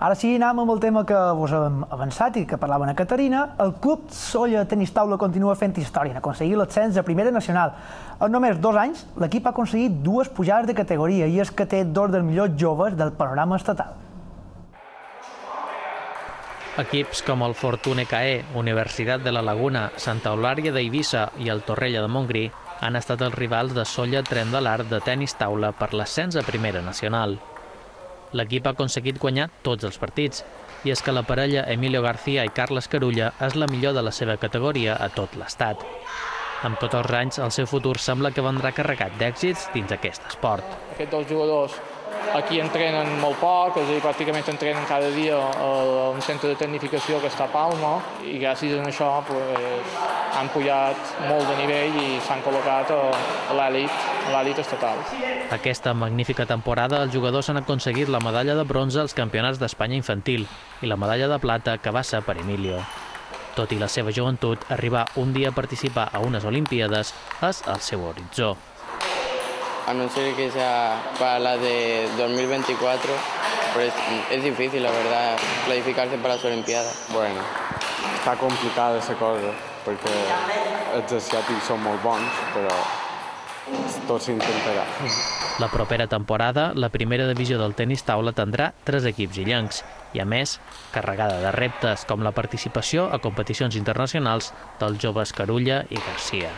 Ara sí, anem amb el tema que vos hem avançat i que parlava a Caterina. El Club Sóller Tenis Taula continua fent història en aconseguir l'ascens a Primera Nacional. En només 2 anys, l'equip ha aconseguit 2 pujades de categoria i és que té 2 dels millors joves del panorama estatal. Equips com el Fortuna CAE, Universitat de la Laguna, Santa Eulària d'Eivissa i el Torrella de Montgrí han estat els rivals de Sóller Tren de l'Art de tenis taula per l'ascens a Primera Nacional. L'equip ha aconseguit guanyar tots els partits, i és que la parella Emilio García i Carles Carulla és la millor de la seva categoria a tot l'estat. Amb 14 anys, el seu futur sembla que vendrà carregat d'èxits dins aquest esport. Aquests 2 jugadors aquí entrenen molt poc, és a dir, pràcticament entrenen cada dia a un centre de tecnificació que està a Palma i gràcies a això han pujat molt de nivell i s'han col·locat a l'elit estatal. Aquesta magnífica temporada els jugadors han aconseguit la medalla de bronze als Campionats d'Espanya infantil i la medalla de plata que va ser per Emilio. Tot i la seva joventut, arribar un dia a participar a unes Olimpíades és el seu horitzó. A no ser que sea para la de 2024, pues es difícil, la verdad, clasificarse para las Olimpiadas. Bueno, està complicada la cosa, perquè els asiàtics són molt bons, però tot s'intentarà. La propera temporada, la primera divisió del tenis taula tindrà 3 equips illencs i, a més, carregada de reptes com la participació a competicions internacionals dels joves Carulla i Garcia.